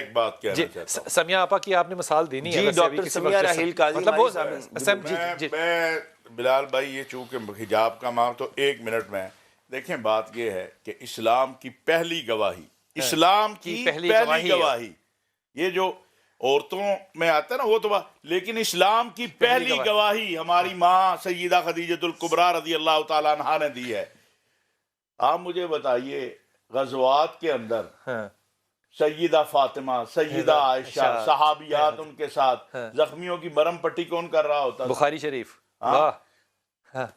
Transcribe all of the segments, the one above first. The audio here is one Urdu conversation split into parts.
ایک بات کہنا چاہتا ہوں. سمیہ آپا کی آپ نے مثال دینی ہے. جی ڈاکٹر سمیہ راحیل قاضی مطلب ہماری وہ صاحب. میں بلال بھائی یہ چونکہ حجاب کا معاملہ تو 1 منٹ میں دیکھیں بات یہ ہے کہ اسلام کی پہلی گواہی اسلام کی پہلی گواہی یہ جو عورتوں میں آتا ہے نا وہ تو لیکن اسلام کی پہلی گواہی ہماری ماں سیدہ خدیجۃ الکبریٰ رضی اللہ تعالیٰ عنہا نے دی ہے. آپ مجھے بتائیے غزوات کے اندر سیدہ فاطمہ سیدہ عائشہ صحابیات ان کے ساتھ زخمیوں کی مرہم پٹی کون کر رہا ہوتا تھا؟ بخاری شریف.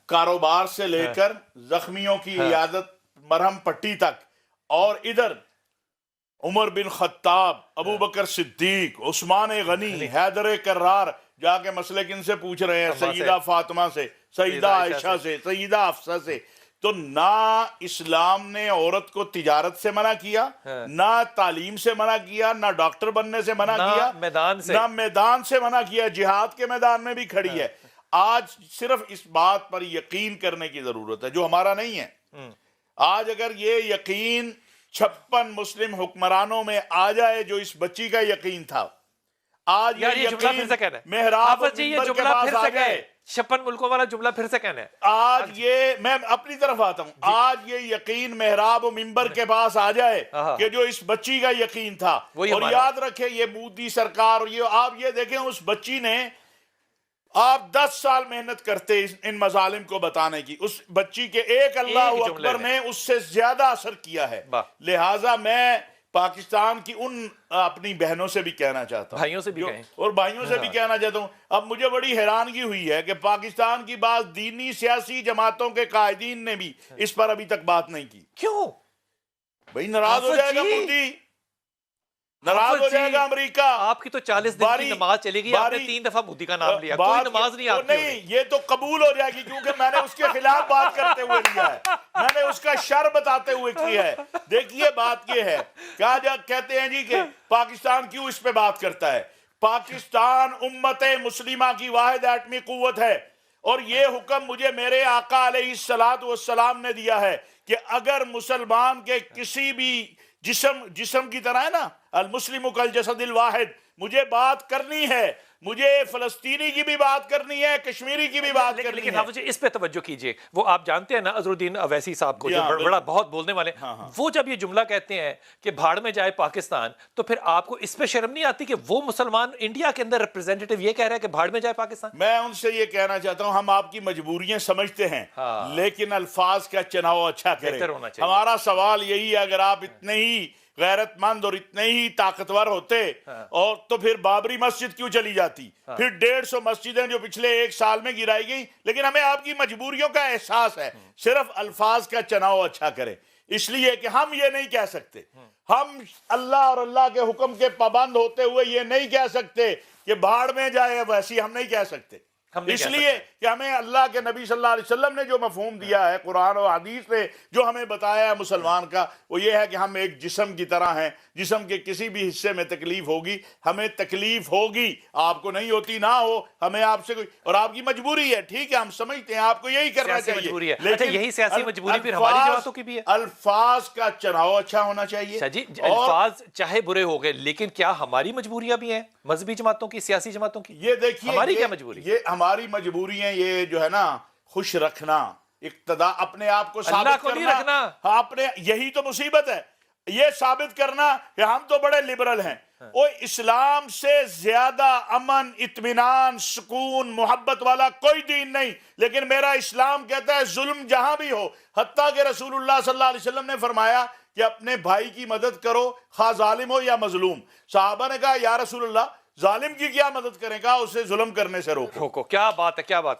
کاروبار سے لے کر زخمیوں کی عیادت مرہم پٹی تک. اور ادھر عمر بن خطاب ابو بکر صدیق عثمان غنی حیدر کرار جا کے مسئلے کن سے پوچھ رہے ہیں؟ سیدہ فاطمہ سے سیدہ عائشہ سے سیدہ حفصہ سے. تو نہ اسلام نے عورت کو تجارت سے منع کیا نہ تعلیم سے منع کیا نہ ڈاکٹر بننے سے منع کیا نہ میدان سے منع کیا. جہاد کے میدان میں بھی کھڑی ہے. آج صرف اس بات پر یقین کرنے کی ضرورت ہے جو ہمارا نہیں ہے. آج اگر یہ یقین 56 مسلم حکمرانوں میں آ جائے جو اس بچی کا یقین تھا, آج یہ یقین محراب و منبر کے پاس آ گئے. 56 ملکوں والا جملہ پھر سے کہنا ہے. آج یہ میں اپنی طرف آتا ہوں. آج یہ یقین محراب و منبر کے پاس آ جائے کہ جو اس بچی کا یقین تھا. اور یاد رکھیں یہ مودی سرکار اور یہ آپ یہ دیکھیں اس بچی نے آپ 10 سال محنت کرتے ان مظالم کو بتانے کی. اس بچی کے ایک اللہ اکبر نے اس سے زیادہ اثر کیا ہے. لہٰذا میں پاکستان کی ان اپنی بہنوں سے بھی کہنا چاہتا ہوں, بھائیوں سے بھی کہیں, اور بھائیوں سے بھی کہنا چاہتا ہوں. اب مجھے بڑی حیرانگی ہوئی ہے کہ پاکستان کی بعض دینی سیاسی جماعتوں کے قائدین نے بھی اس پر ابھی تک بات نہیں کی. کیوں بھئی ناراض ہو جائے گا مودی, ناراض ہو جائے گا امریکہ. آپ کی تو 40 دن کی نماز چلے گی, آپ نے 3 دفعہ مودی کا نام لیا, کوئی نماز نہیں آپ کی. نہیں یہ تو قبول ہو جائے گی کیونکہ میں نے اس کے خلاف بات کرتے ہوئے لیا ہے, میں نے اس کا شر بتاتے ہوئے کیا ہے. دیکھیے بات یہ ہے کہا کہتے ہیں جی کہ پاکستان کیوں اس پہ بات کرتا ہے. پاکستان امت مسلمہ کی واحد ایٹمی قوت ہے, اور یہ حکم مجھے میرے آقا علیہ السلام نے دیا ہے کہ اگر مسلمان کے کسی بھی جسم کی طرح ہے نا المسلم کالجسد الواحد, مجھے بات کرنی ہے, مجھے فلسطینی کی بھی بات کرنی ہے, کشمیری کی بھی بات کرنی ہے. لیکن آپ مجھے اس پہ توجہ کیجئے, وہ آپ جانتے ہیں نا عزر الدین اویسی صاحب کو جو بڑا بہت بولنے والے, وہ جب یہ جملہ کہتے ہیں کہ بھاڑ میں جائے پاکستان, تو پھر آپ کو اس پہ شرم نہیں آتی کہ وہ مسلمان انڈیا کے اندر ریپریزنٹیٹو یہ کہہ رہا ہے کہ بھاڑ میں جائے پاکستان؟ میں ان سے یہ کہنا چاہتا ہوں ہم آپ کی مجبوریاں سمجھتے ہیں لیکن الفاظ کا چناؤ اچھا کریں. ہمارا سوال یہی ہے, اگر آپ اتنے ہی غیرت مند اور اتنے ہی طاقتور ہوتے اور تو پھر بابری مسجد کیوں چلی جاتی, پھر 150 مسجدیں جو پچھلے 1 سال میں گرائی گئی. لیکن ہمیں آپ کی مجبوریوں کا احساس ہے, صرف الفاظ کا چناؤ اچھا کریں. اس لیے کہ ہم یہ نہیں کہہ سکتے, ہم اللہ اور اللہ کے حکم کے پابند ہوتے ہوئے یہ نہیں کہہ سکتے کہ بھاڑ میں جائے, ویسی ہم نہیں کہہ سکتے. اس لیے کہ ہمیں اللہ کے نبی صلی اللہ علیہ وسلم نے جو مفہوم دیا ہے, قرآن و حدیث نے جو ہمیں بتایا ہے مسلمان کا, وہ یہ ہے کہ ہم ایک جسم کی طرح ہیں. جسم کے کسی بھی حصے میں تکلیف ہوگی, ہمیں تکلیف ہوگی, آپ کو نہیں ہوتی نہ ہو, ہمیں آپ سے کوئی, اور آپ کی مجبوری ہے, ٹھیک ہے ہم سمجھتے ہیں آپ کو یہی کرنا چاہیے, لیکن یہی سیاسی مجبوری پھر ہماری جماعتوں کی بھی ہے. الفاظ کا چناؤ اچھا ہونا چاہیے. جی الفاظ چاہے برے ہو گئے, لیکن کیا ہماری مجبوریاں بھی ہیں مذہبی جماعتوں کی, سیاسی جماعتوں کی؟ یہ دیکھیے ہماری کیا مجبوری, یہ ہماری مجبوری ہے, یہ جو ہے نا خوش رکھنا, اقتداء, اپنے آپ کو ثابت کرنا, اپنے, یہی تو مصیبت ہے, یہ ثابت کرنا کہ ہم تو بڑے لبرل ہیں. وہ اسلام سے زیادہ امن, اطمینان, سکون, محبت والا کوئی دین نہیں. لیکن میرا اسلام کہتا ہے ظلم جہاں بھی ہو, حتیٰ کہ رسول اللہ صلی اللہ علیہ وسلم نے فرمایا کہ اپنے بھائی کی مدد کرو خواہ ظالم ہو یا مظلوم. صحابہ نے کہا یا رسول اللہ ظالم کی کیا مدد کریں, کہا اسے ظلم کرنے سے روکو. کیا بات ہے, کیا بات.